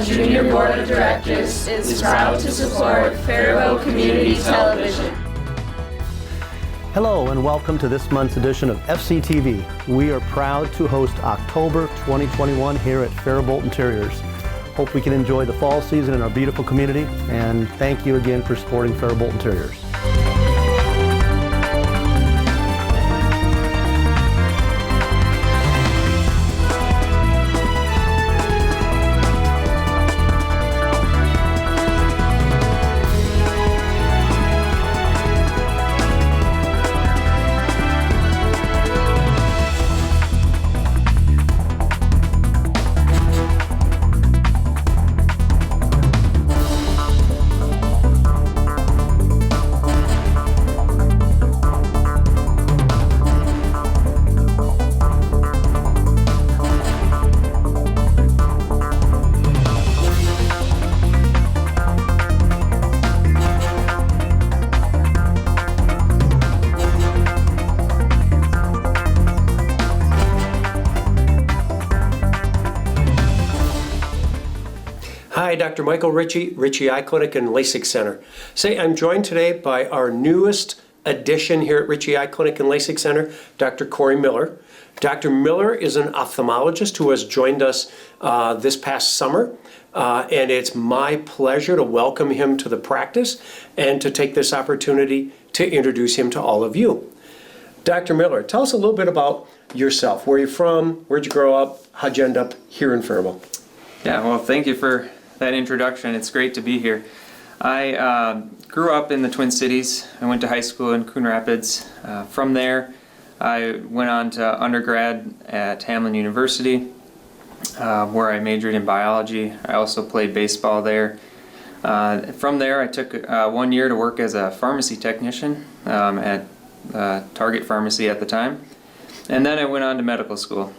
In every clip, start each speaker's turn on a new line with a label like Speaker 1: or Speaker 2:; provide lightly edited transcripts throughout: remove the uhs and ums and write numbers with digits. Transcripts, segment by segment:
Speaker 1: and Junior Board of Directors is proud to support Faribault Community Television.
Speaker 2: Hello and welcome to this month's edition of FCTV. We are proud to host October 2021 here at Faribault Interiors. Hope we can enjoy the fall season in our beautiful community, and thank you again for supporting Faribault Interiors.
Speaker 3: Hi, Dr. Michael Ritchie Eye Clinic and LASIK Center. I'm joined today by our newest addition here at Ritchie Eye Clinic and LASIK Center, Dr. Corey Miller. Dr. Miller is an ophthalmologist who has joined us this past summer, and it's my pleasure to welcome him to the practice and to take this opportunity to introduce him to all of you. Dr. Miller, tell us a little bit about yourself. Where are you from? Where'd you grow up? How'd you end up here in Faribault?
Speaker 4: Yeah, well, thank you for that introduction. It's great to be here. I grew up in the Twin Cities. I went to high school in Coon Rapids. From there, I went on to undergrad at Hamline University, where I majored in biology. I also played baseball there. From there, I took 1 year to work as a pharmacy technician at Target Pharmacy at the time. And then I went on to medical school.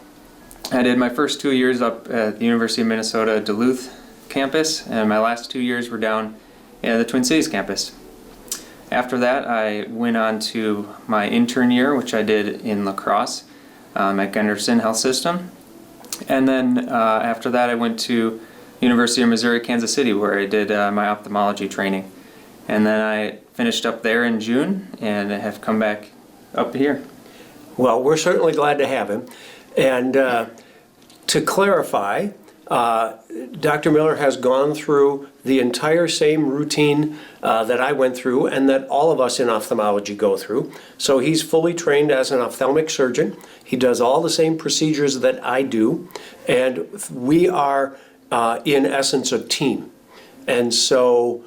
Speaker 4: I did my first 2 years up at the University of Minnesota Duluth campus, and my last 2 years were down at the Twin Cities campus. After that, I went on to my intern year, which I did in La Crosse at Gunderson Health System. And then after that, I went to University of Missouri, Kansas City, where I did my ophthalmology training. And then I finished up there in June, and I have come back up here.
Speaker 3: Well, we're certainly glad to have him. And to clarify, Dr. Miller has gone through the entire same routine that I went through and that all of us in ophthalmology go through. So he's fully trained as an ophthalmic surgeon. He does all the same procedures that I do, and we are in essence a team. And so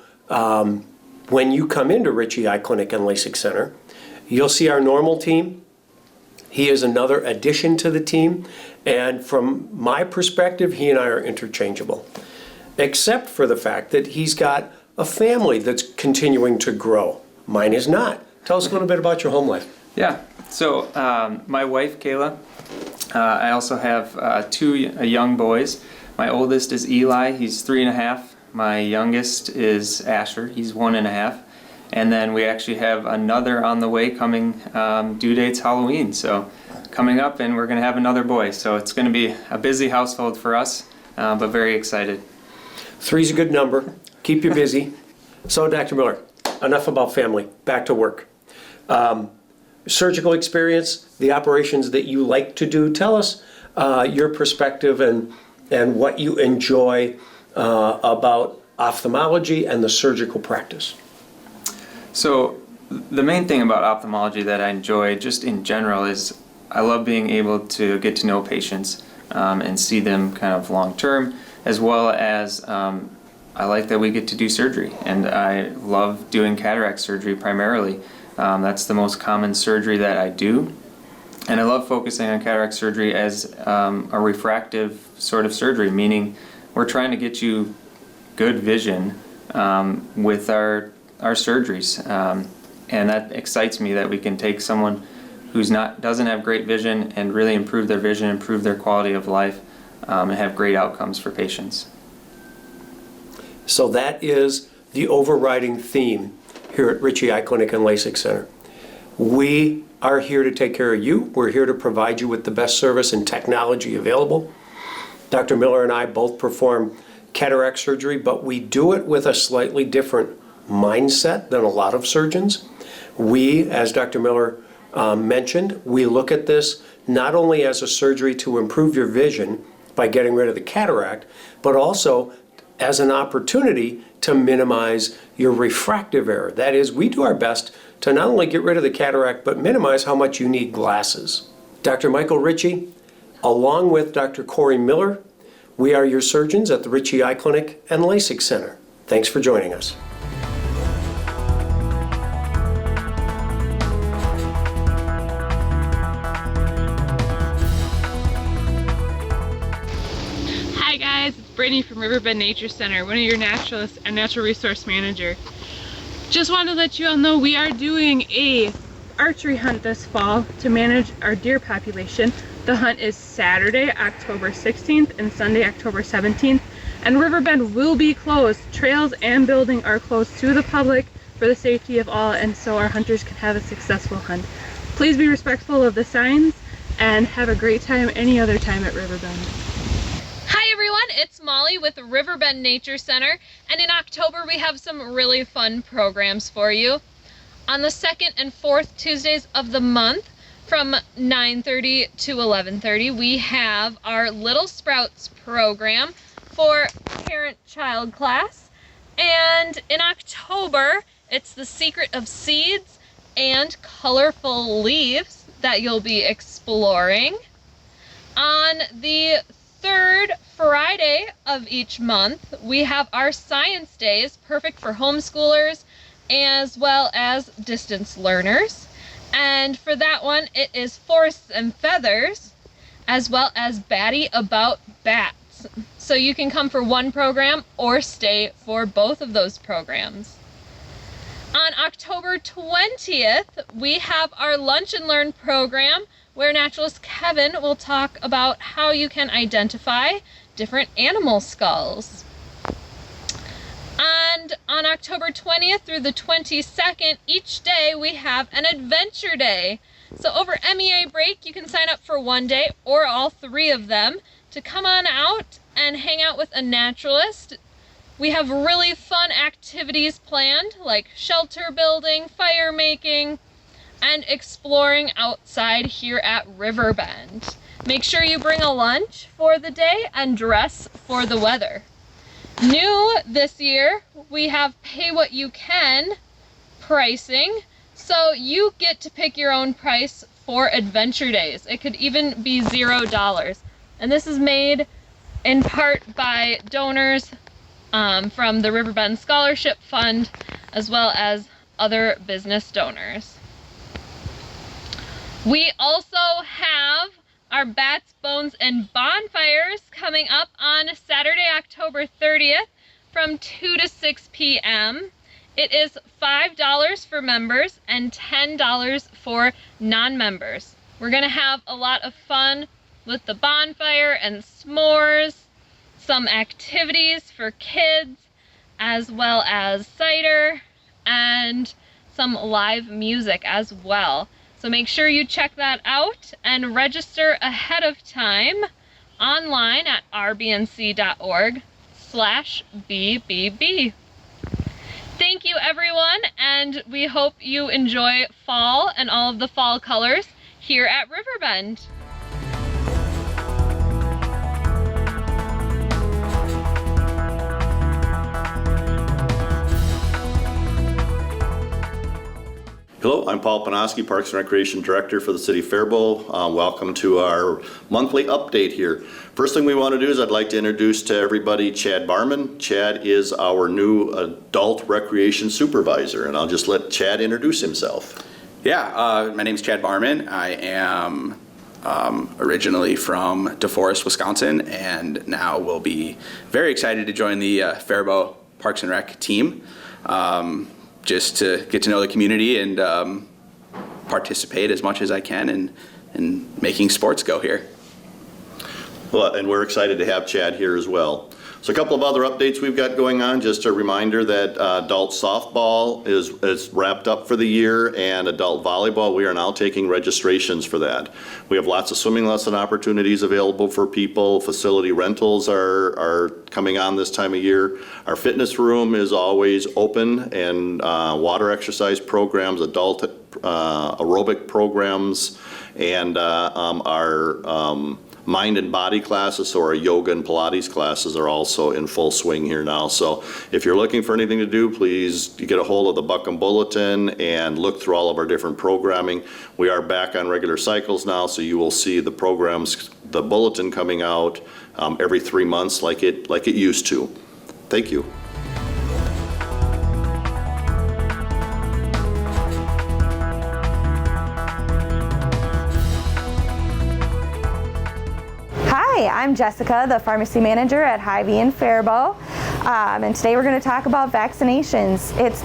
Speaker 3: when you come into Ritchie Eye Clinic and LASIK Center, you'll see our normal team. He is another addition to the team, and from my perspective, he and I are interchangeable, except for the fact that he's got a family that's continuing to grow. Mine is not. Tell us a little bit about your home life.
Speaker 4: Yeah, so my wife, Gala, I also have two young boys. My oldest is Eli, he's 3.5. My youngest is Asher, he's 1.5. And then we actually have another on the way coming, due date's Halloween. So coming up, and we're going to have another boy. So it's going to be a busy household for us, but very excited.
Speaker 3: 3's a good number. Keep you busy. So Dr. Miller, enough about family. Back to work. Surgical experience, the operations that you like to do. Tell us your perspective and what you enjoy about ophthalmology and the surgical practice.
Speaker 4: So the main thing about ophthalmology that I enjoy just in general is I love being able to get to know patients and see them kind of long term, as well as I like that we get to do surgery, and I love doing cataract surgery primarily. That's the most common surgery that I do, and I love focusing on cataract surgery as a refractive sort of surgery, meaning we're trying to get you good vision with our surgeries, and that excites me that we can take someone who's doesn't have great vision and really improve their vision, improve their quality of life, and have great outcomes for patients.
Speaker 3: So that is the overriding theme here at Ritchie Eye Clinic and LASIK Center. We are here to take care of you. We're here to provide you with the best service and technology available. Dr. Miller and I both perform cataract surgery, but we do it with a slightly different mindset than a lot of surgeons. We, as Dr. Miller mentioned, we look at this not only as a surgery to improve your vision by getting rid of the cataract, but also as an opportunity to minimize your refractive error. That is, we do our best to not only get rid of the cataract, but minimize how much you need glasses. Dr. Michael Ritchie, along with Dr. Corey Miller, we are your surgeons at the Ritchie Eye Clinic and LASIK Center. Thanks for joining us.
Speaker 5: Hi guys, it's Brittany from Riverbend Nature Center, one of your naturalists and natural resource manager. Just wanted to let you all know we are doing a archery hunt this fall to manage our deer population. The hunt is Saturday, October 16th and Sunday, October 17th, and Riverbend will be closed. Trails and building are closed to the public for the safety of all, and so our hunters can have a successful hunt. Please be respectful of the signs and have a great time any other time at Riverbend.
Speaker 6: Hi everyone, it's Molly with Riverbend Nature Center, and in October we have some really fun programs for you. On the 2nd and 4th Tuesdays of the month from 9:30 to 11:30 we have our Little Sprouts program for parent-child class, and in October it's the secret of seeds and colorful leaves that you'll be exploring. On the third Friday of each month, we have our science days, perfect for homeschoolers as well as distance learners. And for that one, it is Forests and Feathers, as well as Batty About Bats. So you can come for one program or stay for both of those programs. On October 20th, we have our Lunch and Learn program, where naturalist Kevin will talk about how you can identify different animal skulls. And on October 20th through the 22nd, each day we have an adventure day. So over MEA break, you can sign up for one day or all three of them to come on out and hang out with a naturalist. We have really fun activities planned, like shelter building, fire making, and exploring outside here at Riverbend. Make sure you bring a lunch for the day and dress for the weather. New this year, we have pay what you can pricing, so you get to pick your own price for adventure days. It could even be $0. And this is made in part by donors from the Riverbend Scholarship Fund, as well as other business donors. We also have our Bats, Bones, and Bonfires coming up on Saturday, October 30th from 2 to 6 p.m. It is $5 for members and $10 for non-members. We're going to have a lot of fun with the bonfire and s'mores, some activities for kids, as well as cider and some live music as well. So make sure you check that out and register ahead of time online at rbnc.org/BBB. Thank you everyone, and we hope you enjoy fall and all of the fall colors here at Riverbend.
Speaker 7: Hello, I'm Paul Panoski, Parks and Recreation Director for the City of Faribault. Welcome to our monthly update here. First thing we want to do is I'd like to introduce to everybody Chad Barman. Chad is our new adult recreation supervisor, and I'll just let Chad introduce himself.
Speaker 8: Yeah, my name is Chad Barman. I am originally from DeForest, Wisconsin, and now will be very excited to join the Faribault Parks and Rec team. Just to get to know the community and participate as much as I can in making sports go here.
Speaker 7: Well, and we're excited to have Chad here as well. So a couple of other updates we've got going on. Just a reminder that adult softball is wrapped up for the year, and adult volleyball, we are now taking registrations for that. We have lots of swimming lesson opportunities available for people. Facility rentals are coming on this time of year. Our fitness room is always open, and water exercise programs, adult aerobic programs, and our mind and body classes, so our yoga and Pilates classes are also in full swing here now. So if you're looking for anything to do, please get a hold of the Buckham Bulletin and look through all of our different programming. We are back on regular cycles now, so you will see the programs, the bulletin coming out every 3 months like it used to. Thank you.
Speaker 9: Hi, I'm Jessica, the pharmacy manager at Hy-Vee in Faribault, and today we're going to talk about vaccinations. It's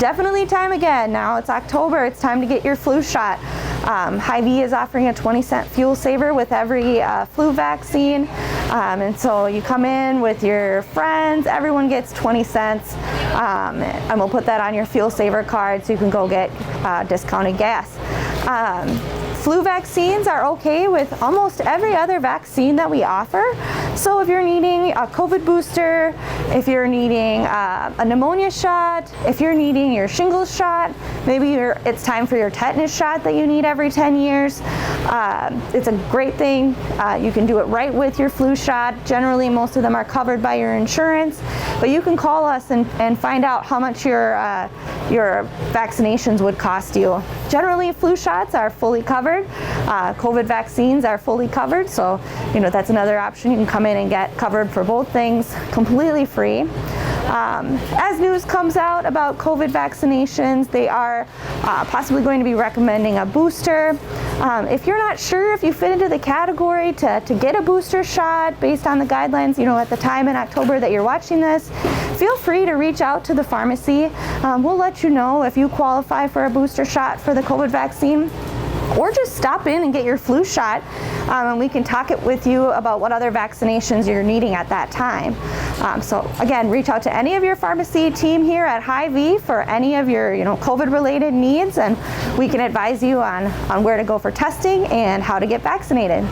Speaker 9: definitely time again. Now it's October, it's time to get your flu shot. Hy-Vee is offering a 20-cent fuel saver with every flu vaccine, and so you come in with your friends, everyone gets 20 cents, and we'll put that on your fuel saver card so you can go get discounted gas. Flu vaccines are okay with almost every other vaccine that we offer. So if you're needing a COVID booster, if you're needing a pneumonia shot, if you're needing your shingles shot, maybe it's time for your tetanus shot that you need every 10 years. It's a great thing. You can do it right with your flu shot. Generally, most of them are covered by your insurance, but you can call us and find out how much your vaccinations would cost you. Generally, flu shots are fully covered. COVID vaccines are fully covered, so that's another option. You can come in and get covered for both things completely free. As news comes out about COVID vaccinations, they are possibly going to be recommending a booster. If you're not sure if you fit into the category to get a booster shot based on the guidelines, at the time in October that you're watching this, feel free to reach out to the pharmacy. We'll let you know if you qualify for a booster shot for the COVID vaccine. Or just stop in and get your flu shot, and we can talk it with you about what other vaccinations you're needing at that time. So again, reach out to any of your pharmacy team here at Hy-Vee for any of your COVID-related needs, and we can advise you on where to go for testing and how to get vaccinated.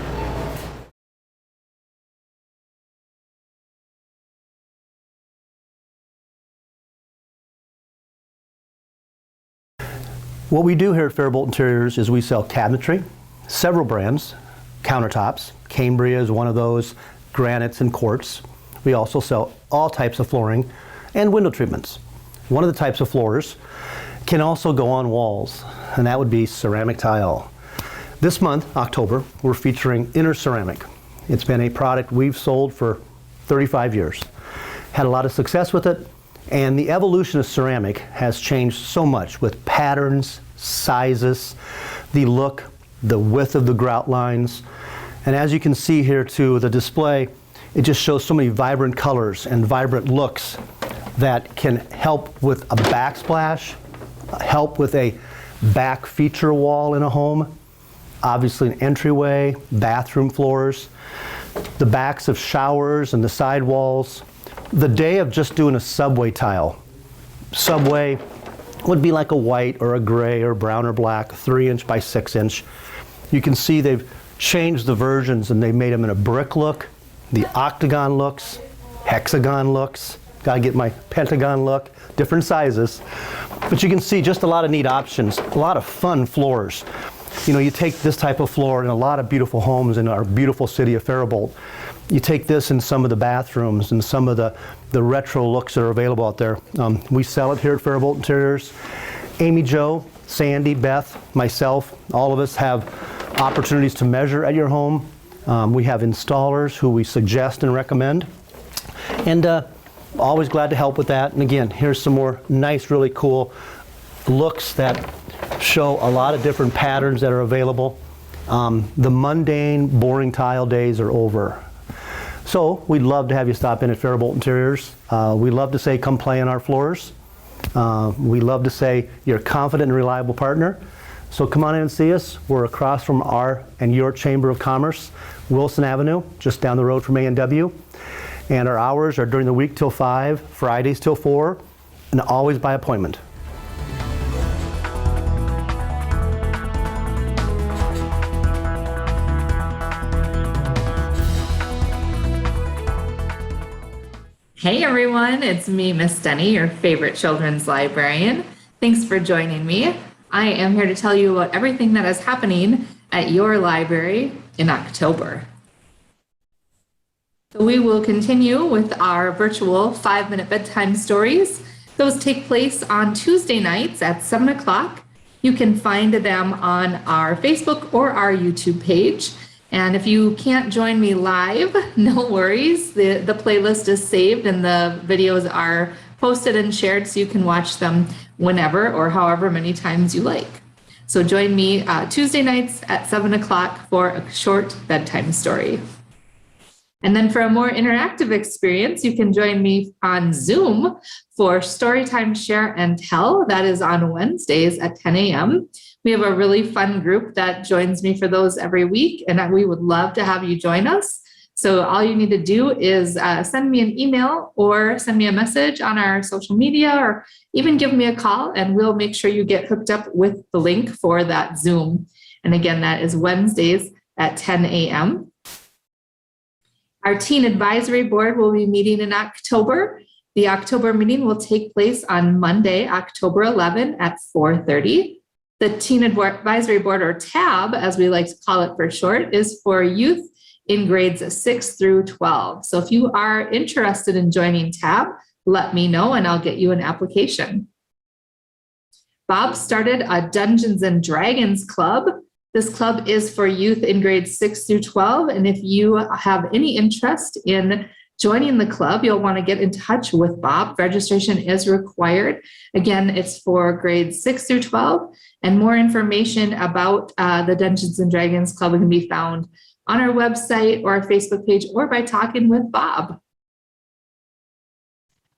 Speaker 2: What we do here at Faribault Interiors is we sell cabinetry, several brands, countertops. Cambria is one of those, granites and quartz. We also sell all types of flooring and window treatments. One of the types of floors can also go on walls, and that would be ceramic tile. This month, October, we're featuring Inner Ceramic. It's been a product we've sold for 35 years. Had a lot of success with it. And the evolution of ceramic has changed so much with patterns, sizes, the look, the width of the grout lines. And as you can see here too, the display, it just shows so many vibrant colors and vibrant looks that can help with a backsplash, help with a back feature wall in a home, obviously an entryway, bathroom floors, the backs of showers and the side walls. The day of just doing a subway tile. Subway would be like a white or a gray or brown or black, 3-inch by 6-inch. You can see they've changed the versions and they made them in a brick look, the octagon looks, hexagon looks, gotta get my pentagon look, different sizes. But you can see just a lot of neat options, a lot of fun floors. You take this type of floor in a lot of beautiful homes in our beautiful city of Faribault. You take this in some of the bathrooms and some of the retro looks that are available out there. We sell it here at Faribault Interiors. Amy Jo, Sandy, Beth, myself, all of us have opportunities to measure at your home. We have installers who we suggest and recommend. And always glad to help with that. And again, here's some more nice, really cool looks that show a lot of different patterns that are available. The mundane, boring tile days are over. So we'd love to have you stop in at Faribault Interiors. We love to say come play on our floors. We love to say you're a confident and reliable partner. So come on in and see us. We're across from our and your Chamber of Commerce, Wilson Avenue, just down the road from A&W. And our hours are during the week till 5, Fridays till 4, and always by appointment.
Speaker 10: Hey everyone, it's me, Miss Denny, your favorite children's librarian. Thanks for joining me. I am here to tell you about everything that is happening at your library in October. So we will continue with our virtual 5-minute bedtime stories. Those take place on Tuesday nights at 7 o'clock. You can find them on our Facebook or our YouTube page. And if you can't join me live, no worries. The playlist is saved and the videos are posted and shared so you can watch them whenever or however many times you like. So join me Tuesday nights at 7 o'clock for a short bedtime story. And then for a more interactive experience, you can join me on Zoom for Storytime Share and Tell. That is on Wednesdays at 10 a.m. We have a really fun group that joins me for those every week, and we would love to have you join us. So all you need to do is send me an email or send me a message on our social media, or even give me a call, and we'll make sure you get hooked up with the link for that Zoom. And again, that is Wednesdays at 10 a.m. Our Teen Advisory Board will be meeting in October. The October meeting will take place on Monday, October 11 at 4:30. The Teen Advisory Board, or TAB, as we like to call it for short, is for youth in grades 6 through 12. So if you are interested in joining TAB, let me know and I'll get you an application. Bob started a Dungeons and Dragons club. This club is for youth in grades 6 through 12. And if you have any interest in joining the club, you'll want to get in touch with Bob. Registration is required. Again, it's for grades 6 through 12. And more information about the Dungeons and Dragons Club can be found on our website or our Facebook page, or by talking with Bob.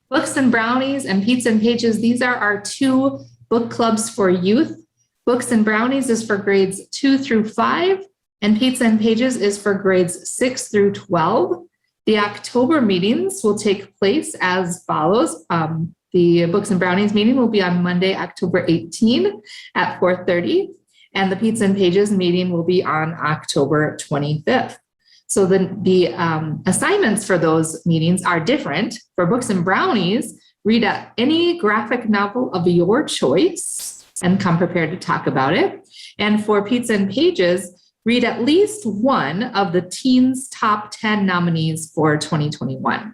Speaker 10: Books and Brownies and Pizza and Pages, these are our 2 book clubs for youth. Books and Brownies is for grades 2 through 5, and Pizza and Pages is for grades 6 through 12. The October meetings will take place as follows. The Books and Brownies meeting will be on Monday, October 18 at 4:30, and the Pizza and Pages meeting will be on October 25th. So the assignments for those meetings are different. For Books and Brownies, read any graphic novel of your choice and come prepared to talk about it. And for Pizza and Pages, read at least one of the Teens Top 10 nominees for 2021.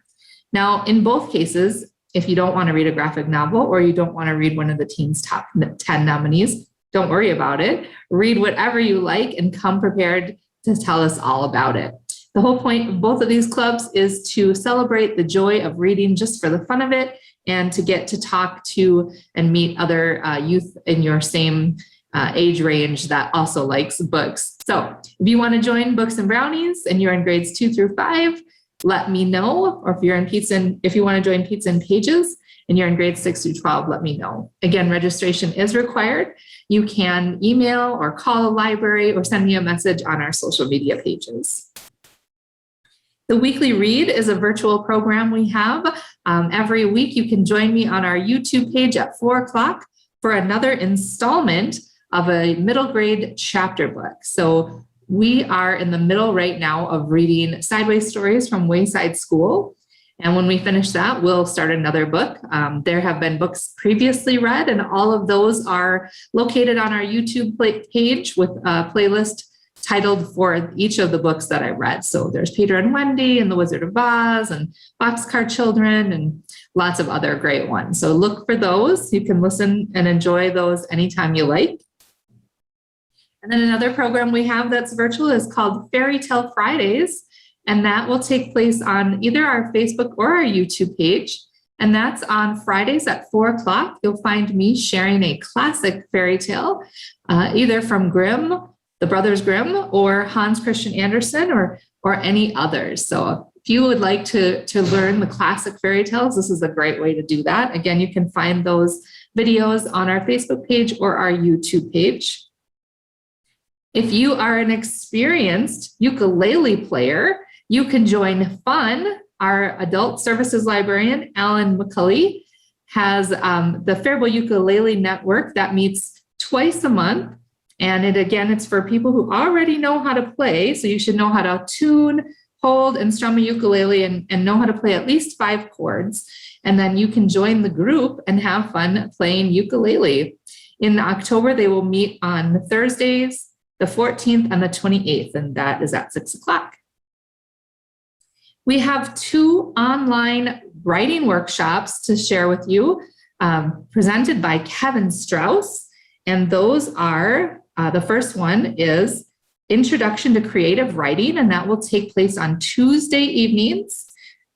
Speaker 10: Now, in both cases, if you don't want to read a graphic novel or you don't want to read one of the Teens Top 10 nominees, don't worry about it. Read whatever you like and come prepared to tell us all about it. The whole point of both of these clubs is to celebrate the joy of reading just for the fun of it, and to get to talk to and meet other youth in your same age range that also likes books. So if you want to join Books and Brownies and you're in grades 2 through 5, let me know. Or if you want to join Pizza and Pages and you're in grades 6 through 12, let me know. Again, registration is required. You can email or call the library or send me a message on our social media pages. The Weekly Read is a virtual program we have. Every week you can join me on our YouTube page at 4 o'clock for another installment of a middle grade chapter book. So we are in the middle right now of reading Sideways Stories from Wayside School. And when we finish that, we'll start another book. There have been books previously read, and all of those are located on our YouTube page with a playlist titled for each of the books that I read. So there's Peter and Wendy and The Wizard of Oz and Boxcar Children and lots of other great ones. So look for those. You can listen and enjoy those anytime you like. And then another program we have that's virtual is called Fairy Tale Fridays. And that will take place on either our Facebook or our YouTube page. And that's on Fridays at 4 o'clock. You'll find me sharing a classic fairy tale, either from Grimm, the Brothers Grimm, or Hans Christian Andersen, or any others. So if you would like to learn the classic fairy tales, this is a great way to do that. Again, you can find those videos on our Facebook page or our YouTube page. If you are an experienced ukulele player, you can join fun our adult services librarian, Alan McCulley, has the Faribault Ukulele Network that meets twice a month. And it's for people who already know how to play. So you should know how to tune, hold, and strum a ukulele and know how to play at least 5 chords. And then you can join the group and have fun playing ukulele. In October, they will meet on Thursdays, the 14th and the 28th, and that is at 6 o'clock. We have 2 online writing workshops to share with you, presented by Kevin Strauss. And those are, the first one is Introduction to Creative Writing, and that will take place on Tuesday evenings,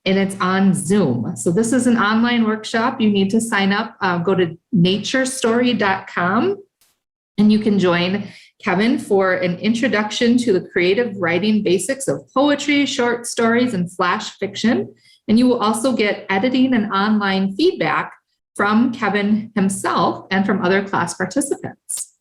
Speaker 10: and it's on Zoom. So this is an online workshop. You need to sign up, go to naturestory.com, and you can join Kevin for an introduction to the creative writing basics of poetry, short stories, and flash fiction. And you will also get editing and online feedback from Kevin himself and from other class participants.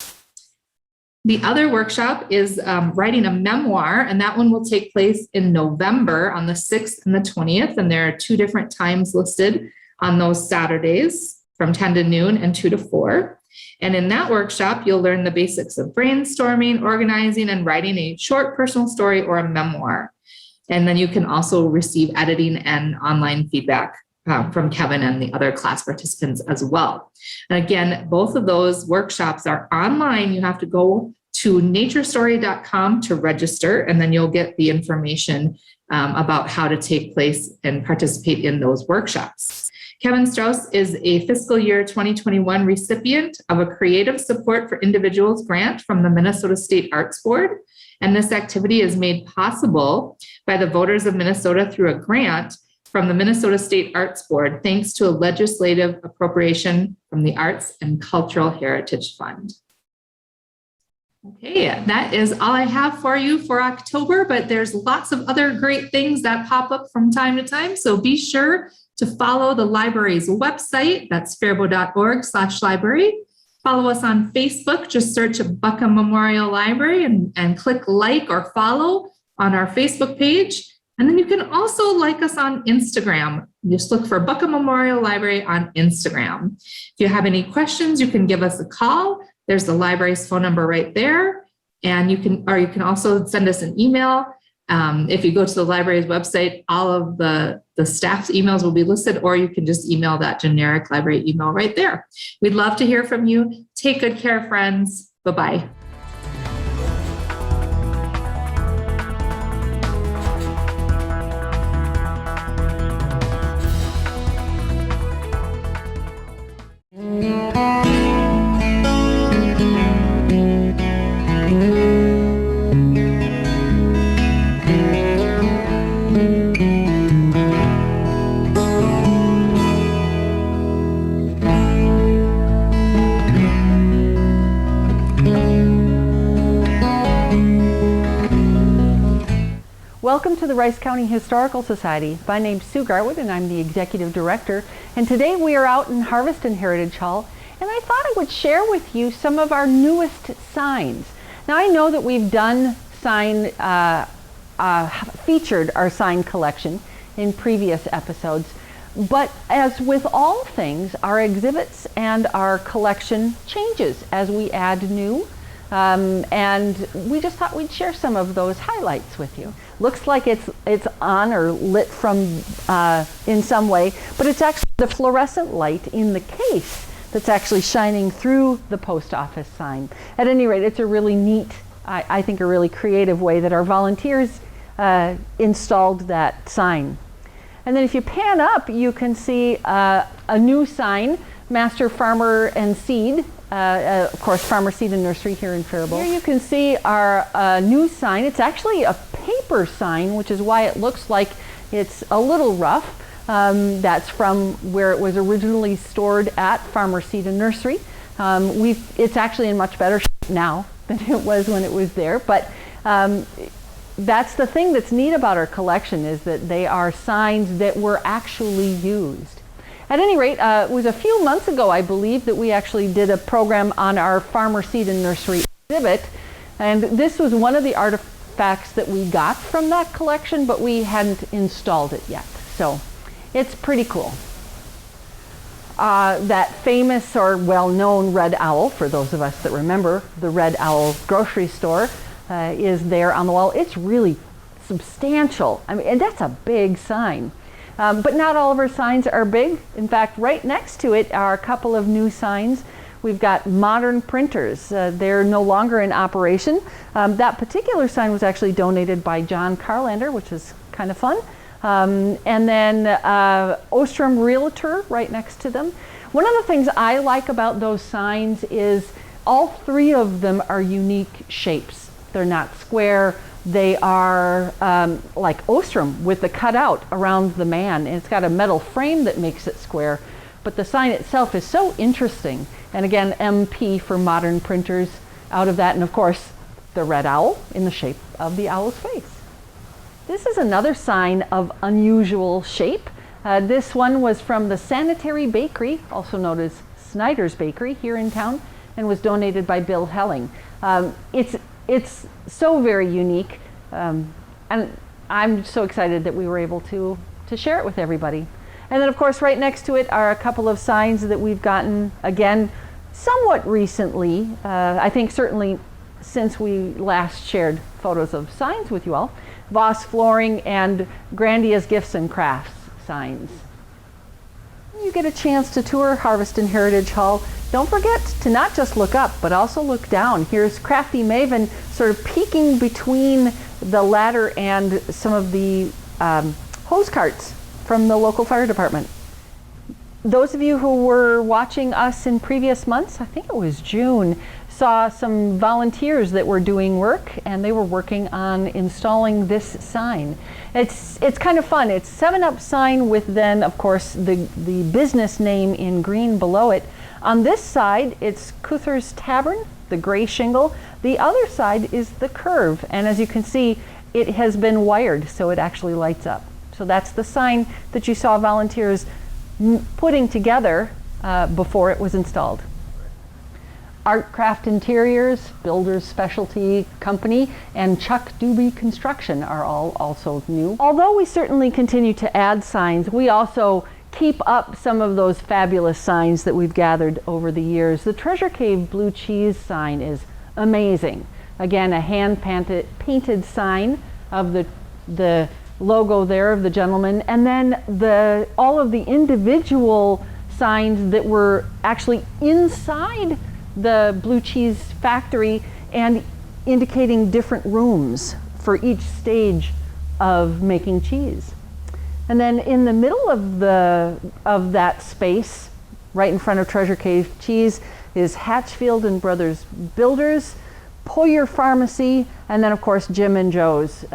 Speaker 10: The other workshop is writing a memoir, and that one will take place in November on the 6th and the 20th. And there are 2 different times listed on those Saturdays from 10 to noon and 2 to 4. And in that workshop, you'll learn the basics of brainstorming, organizing, and writing a short personal story or a memoir. And then you can also receive editing and online feedback from Kevin and the other class participants as well. And again, both of those workshops are online. You have to go to naturestory.com to register, and then you'll get the information about how to take place and participate in those workshops. Kevin Strauss is a fiscal year 2021 recipient of a Creative Support for Individuals grant from the Minnesota State Arts Board. And this activity is made possible by the voters of Minnesota through a grant from the Minnesota State Arts Board, thanks to a legislative appropriation from the Arts and Cultural Heritage Fund. Okay, that is all I have for you for October, but there's lots of other great things that pop up from time to time. So be sure to follow the library's website. That's faribault.org/library. Follow us on Facebook. Just search Buckham Memorial Library and click like or follow on our Facebook page. And then you can also like us on Instagram. Just look for Buckham Memorial Library on Instagram. If you have any questions, you can give us a call. There's the library's phone number right there. And you can also send us an email. If you go to the library's website, all of the staff's emails will be listed, or you can just email that generic library email right there. We'd love to hear from you. Take good care, friends. Bye-bye.
Speaker 11: Welcome to the Rice County Historical Society. My name's Sue Garwood and I'm the Executive Director. And today we are out in Harveston Heritage Hall, and I thought I would share with you some of our newest signs. Now I know that we've done featured our sign collection in previous episodes, but as with all things, our exhibits and our collection changes as we add new. And we just thought we'd share some of those highlights with you. Looks like it's on or lit from in some way, but it's actually the fluorescent light in the case that's actually shining through the post office sign. At any rate, it's a really neat, I think a really creative way that our volunteers installed that sign. And then if you pan up, you can see a new sign, Master Farmer and Seed. Of course, Farmer Seed and Nursery here in Faribault. Here you can see our new sign. It's actually a paper sign, which is why it looks like it's a little rough. That's from where it was originally stored at Farmer Seed and Nursery. It's actually in much better shape now than it was when it was there. But that's the thing that's neat about our collection, is that they are signs that were actually used. At any rate, it was a few months ago, I believe, that we actually did a program on our Farmer Seed and Nursery exhibit. And this was one of the artifacts that we got from that collection, but we hadn't installed it yet. So it's pretty cool. That famous or well-known red owl, for those of us that remember the Red Owl grocery store, is there on the wall. It's really substantial. I mean, and that's a big sign. But not all of our signs are big. In fact, right next to it are a couple of new signs. We've got modern printers. They're no longer in operation. That particular sign was actually donated by John Carlander, which is kind of fun. And then Ostrom Realtor right next to them. One of the things I like about those signs is all three of them are unique shapes. They're not square. They are like Ostrom with the cutout around the man. And it's got a metal frame that makes it square. But the sign itself is so interesting. And again, MP for modern printers out of that. And of course, the red owl in the shape of the owl's face. This is another sign of unusual shape. This one was from the Sanitary Bakery, also known as Snyder's Bakery here in town, and was donated by Bill Helling. It's so very unique, and I'm so excited that we were able to share it with everybody. And then of course right next to it are a couple of signs that we've gotten, again, somewhat recently, I think certainly since we last shared photos of signs with you all. Voss Flooring and Grandia's Gifts and Crafts signs. You get a chance to tour Harvest and Heritage Hall. Don't forget to not just look up, but also look down. Here's Crafty Maven sort of peeking between the ladder and some of the hose carts from the local fire department. Those of you who were watching us in previous months, I think it was June, saw some volunteers that were doing work, and they were working on installing this sign. It's kind of fun. It's 7-Up sign with then, of course, the business name in green below it. On this side, it's Cuther's Tavern, the gray shingle. The other side is the curve, and as you can see, it has been wired, so it actually lights up. So that's the sign that you saw volunteers putting together before it was installed. Artcraft Interiors, Builders Specialty Company, and Chuck Doobie Construction are all also new. Although we certainly continue to add signs, we also keep up some of those fabulous signs that we've gathered over the years. The Treasure Cave Blue Cheese sign is amazing. Again, a hand-painted sign of the logo there of the gentleman, and then all of the individual signs that were actually inside the blue cheese factory and indicating different rooms for each stage of making cheese. And then in the middle of that space, right in front of Treasure Cave Cheese, is Hatchfield and Brothers Builders, Poyer Pharmacy, and then of course Jim and Joe's.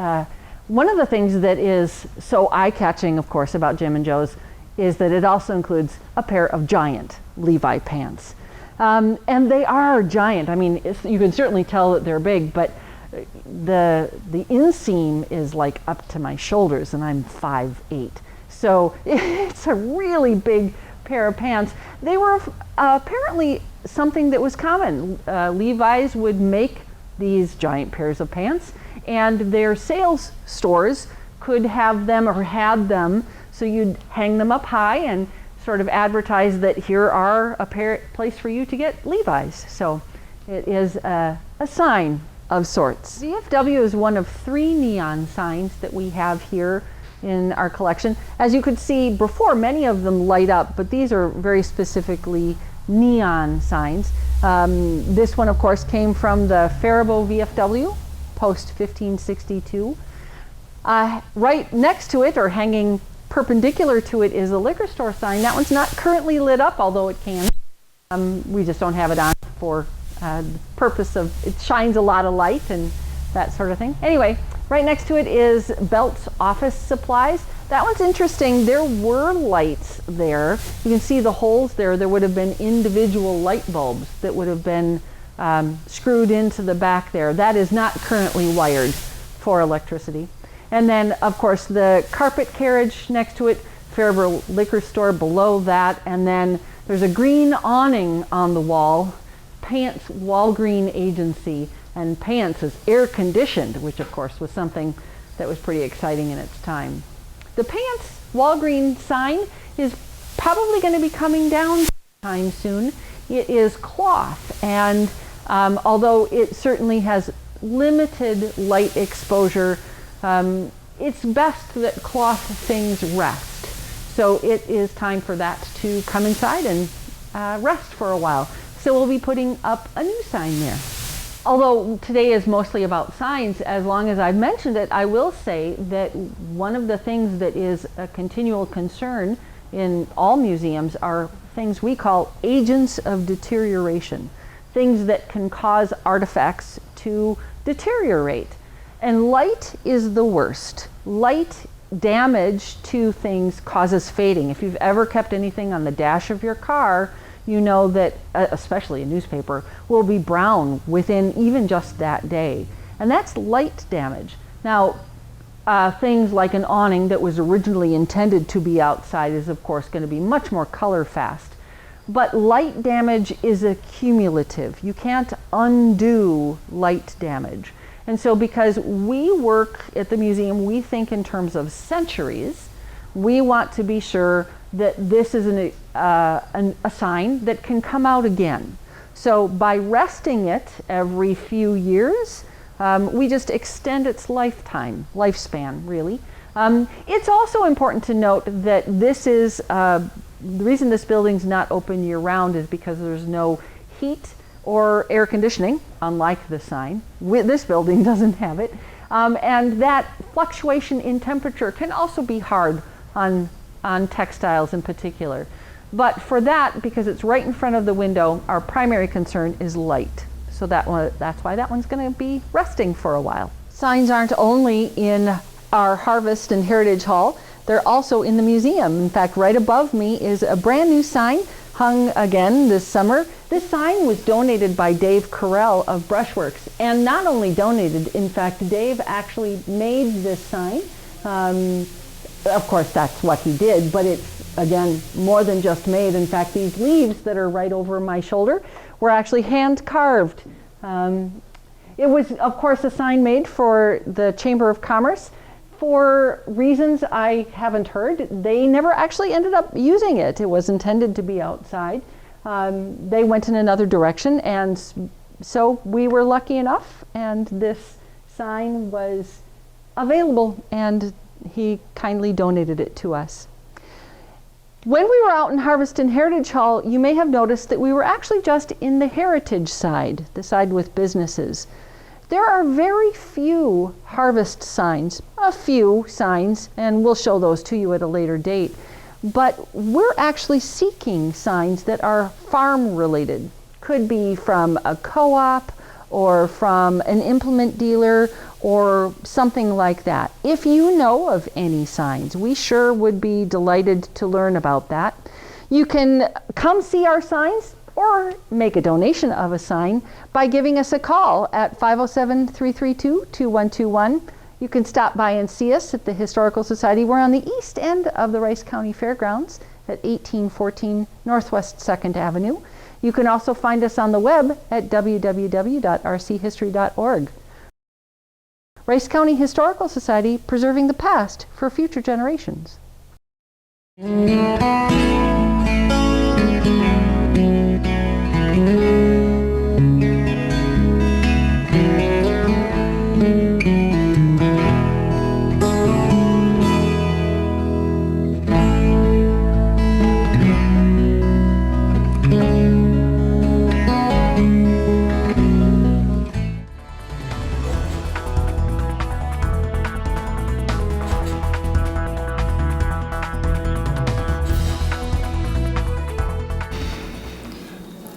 Speaker 11: One of the things that is so eye-catching, of course, about Jim and Joe's is that it also includes a pair of giant Levi pants. And they are giant. I mean, you can certainly tell that they're big, but the inseam is like up to my shoulders, and I'm 5'8". So it's a really big pair of pants. They were apparently something that was common. Levi's would make these giant pairs of pants, and their sales stores could have them or had them, so you'd hang them up high and sort of advertise that here are a place for you to get Levi's. So it is a sign of sorts. VFW is one of 3 neon signs that we have here in our collection. As you could see before, many of them light up, but these are very specifically neon signs. This one, of course, came from the Faribault VFW, post 1562. Right next to it, or hanging perpendicular to it, is a liquor store sign. That one's not currently lit up, although it can. We just don't have it on for the purpose of, it shines a lot of light and that sort of thing. Anyway, right next to it is Belt's Office Supplies. That one's interesting. There were lights there. You can see the holes there. There would have been individual light bulbs that would have been screwed into the back there. That is not currently wired for electricity. And then, of course, the carpet carriage next to it, Faribault Liquor Store below that, and then there's a green awning on the wall, Pants Walgreen Agency, and Pants is air conditioned, which of course was something that was pretty exciting in its time. The Pants Walgreens sign is probably going to be coming down sometime soon. It is cloth, and although it certainly has limited light exposure, it's best that cloth things rest. So it is time for that to come inside and rest for a while. So we'll be putting up a new sign there. Although today is mostly about signs, as long as I've mentioned it, I will say that one of the things that is a continual concern in all museums are things we call agents of deterioration, things that can cause artifacts to deteriorate. And light is the worst. Light damage to things causes fading. If you've ever kept anything on the dash of your car, you know that, especially a newspaper, will be brown within even just that day. And that's light damage. Now, things like an awning that was originally intended to be outside is of course going to be much more color fast. But light damage is accumulative. You can't undo light damage. And so because we work at the museum, we think in terms of centuries, we want to be sure that this is a sign that can come out again. So by resting it every few years, we just extend its lifespan, really. It's also important to note that this is, the reason this building's not open year-round is because there's no heat or air conditioning, unlike the sign. This building doesn't have it. And that fluctuation in temperature can also be hard on textiles in particular. But for that, because it's right in front of the window, our primary concern is light. So that's why that one's going to be resting for a while. Signs aren't only in our Harvest and Heritage Hall, they're also in the museum. In fact, right above me is a brand new sign hung again this summer. This sign was donated by Dave Carell of Brushworks, and not only donated, in fact, Dave actually made this sign. Of course, that's what he did, but it's, again, more than just made. In fact, these leaves that are right over my shoulder were actually hand-carved. It was, of course, a sign made for the Chamber of Commerce. For reasons I haven't heard, they never actually ended up using it. It was intended to be outside. They went in another direction, and so we were lucky enough, and this sign was available, and he kindly donated it to us. When we were out in Harvest and Heritage Hall, you may have noticed that we were actually just in the heritage side, the side with businesses. There are very few harvest signs, a few signs, and we'll show those to you at a later date. But we're actually seeking signs that are farm related. Could be from a co-op or from an implement dealer or something like that. If you know of any signs, we sure would be delighted to learn about that. You can come see our signs or make a donation of a sign by giving us a call at 507-332-2121. You can stop by and see us at the Historical Society. We're on the east end of the Rice County Fairgrounds at 1814 Northwest 2nd Avenue. You can also find us on the web at www.rchistory.org. Rice County Historical Society, preserving the past for future generations.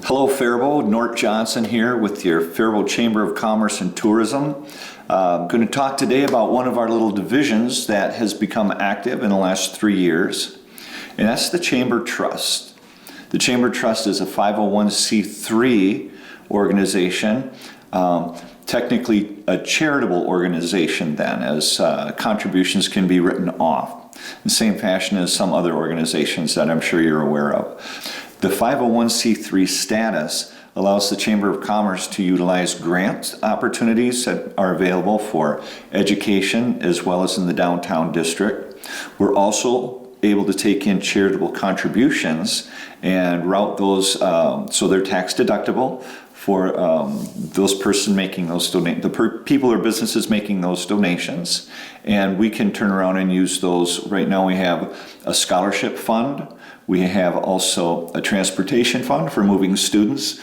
Speaker 12: Hello Faribault, Nort Johnson here with your Faribault Chamber of Commerce and Tourism. I'm going to talk today about one of our little divisions that has become active in the last 3 years, and that's the Chamber Trust. The Chamber Trust is a 501c3 organization, technically a charitable organization then, as contributions can be written off, in the same fashion as some other organizations that I'm sure you're aware of. The 501c3 status allows the Chamber of Commerce to utilize grant opportunities that are available for education as well as in the downtown district. We're also able to take in charitable contributions and route those so they're tax deductible for those person making those people or businesses making those donations, and we can turn around and use those. Right now we have a scholarship fund. We have also a transportation fund for moving students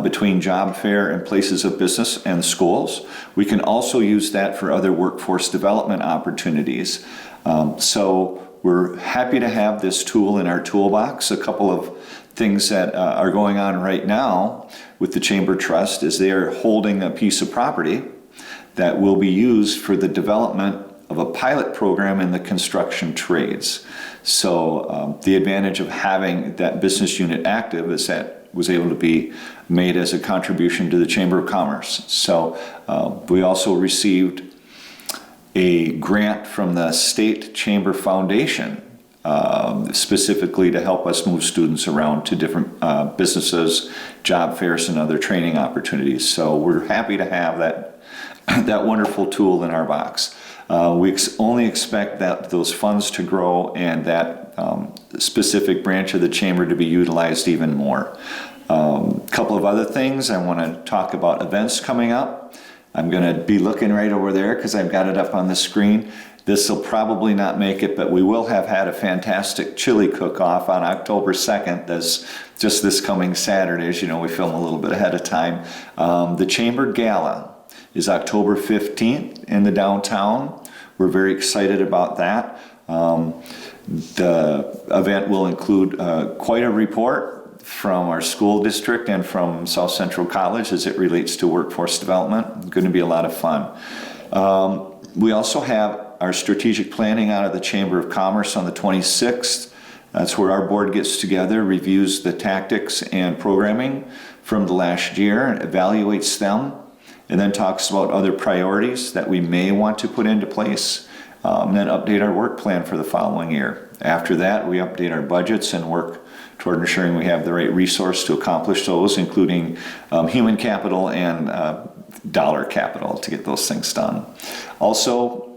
Speaker 12: between job fair and places of business and schools. We can also use that for other workforce development opportunities. So we're happy to have this tool in our toolbox. A couple of things that are going on right now with the Chamber Trust is they are holding a piece of property that will be used for the development of a pilot program in the construction trades. So the advantage of having that business unit active is that was able to be made as a contribution to the Chamber of Commerce. So we also received a grant from the State Chamber Foundation specifically to help us move students around to different businesses, job fairs, and other training opportunities. So we're happy to have that wonderful tool in our box. We only expect that those funds to grow and that specific branch of the Chamber to be utilized even more. A couple of other things, I want to talk about events coming up. I'm going to be looking right over there because I've got it up on the screen. This will probably not make it, but we will have had a fantastic chili cook-off on October 2nd. That's just this coming Saturday. As you know, we film a little bit ahead of time. The Chamber Gala is October 15th in the downtown. We're very excited about that. The event will include quite a report from our school district and from South Central College as it relates to workforce development. It's going to be a lot of fun. We also have our strategic planning out of the Chamber of Commerce on the 26th. That's where our board gets together, reviews the tactics and programming from the last year, evaluates them, and then talks about other priorities that we may want to put into place, and then update our work plan for the following year. After that, we update our budgets and work toward ensuring we have the right resource to accomplish those, including human capital and dollar capital to get those things done. Also,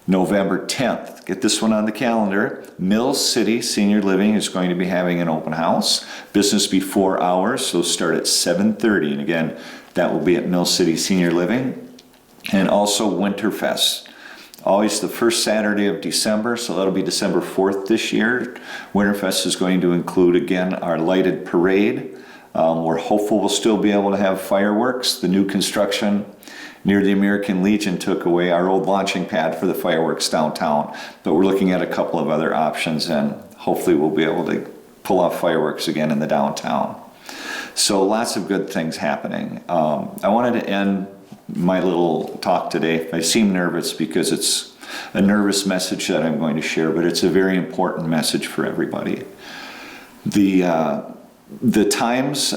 Speaker 12: November 10th, get this one on the calendar, Mills City Senior Living is going to be having an open house. Business before hours, so start at 7:30, and again, that will be at Mills City Senior Living. And also Winterfest, always the first Saturday of December, so that'll be December 4th this year. Winterfest is going to include, again, our lighted parade. We're hopeful we'll still be able to have fireworks. The new construction near the American Legion took away our old launching pad for the fireworks downtown, but we're looking at a couple of other options, and hopefully we'll be able to pull off fireworks again in the downtown. So lots of good things happening. I wanted to end my little talk today. I seem nervous because it's a nervous message that I'm going to share, but it's a very important message for everybody. The times,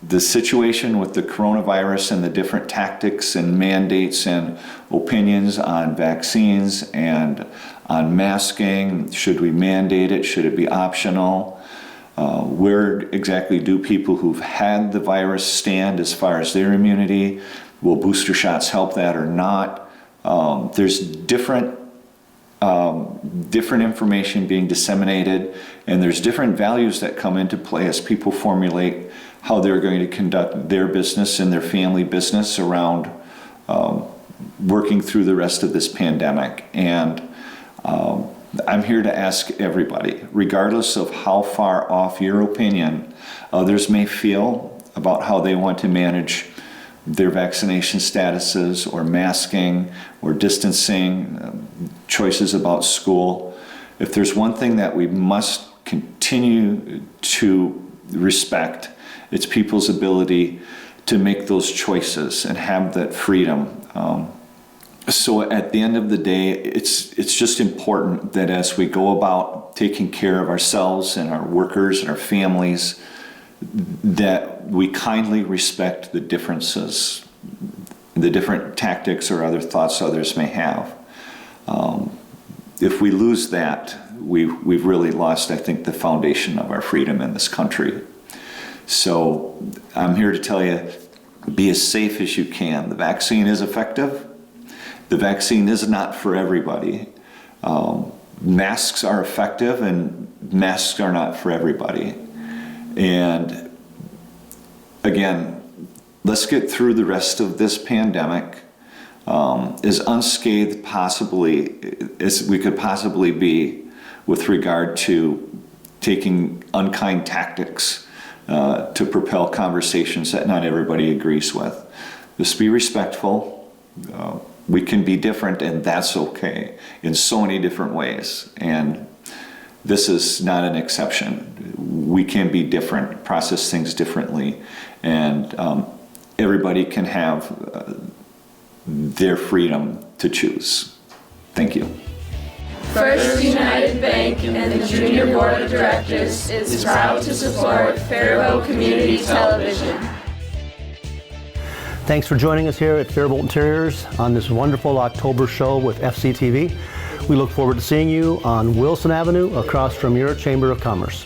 Speaker 12: the situation with the coronavirus and the different tactics and mandates and opinions on vaccines and on masking, should we mandate it, should it be optional? Where exactly do people who've had the virus stand as far as their immunity? Will booster shots help that or not? There's different information being disseminated, and there's different values that come into play as people formulate how they're going to conduct their business and their family business around working through the rest of this pandemic. And I'm here to ask everybody, regardless of how far off your opinion others may feel about how they want to manage their vaccination statuses or masking or distancing, choices about school. If there's one thing that we must continue to respect, it's people's ability to make those choices and have that freedom. So at the end of the day, it's just important that as we go about taking care of ourselves and our workers and our families, that we kindly respect the differences, the different tactics or other thoughts others may have. If we lose that, we've really lost, I think, the foundation of our freedom in this country. So I'm here to tell you, be as safe as you can. The vaccine is effective. The vaccine is not for everybody. Masks are effective, and masks are not for everybody. And again, let's get through the rest of this pandemic as unscathed possibly as we could possibly be with regard to taking unkind tactics to propel conversations that not everybody agrees with. Just be respectful. We can be different, and that's okay in so many different ways. And this is not an exception. We can be different, process things differently, and everybody can have their freedom to choose. Thank you.
Speaker 1: First United Bank and the Junior Board of Directors is proud to support Faribault Community Television.
Speaker 2: Thanks for joining us here at Faribault Interiors on this wonderful October show with FCTV. We look forward to seeing you on Wilson Avenue across from your Chamber of Commerce.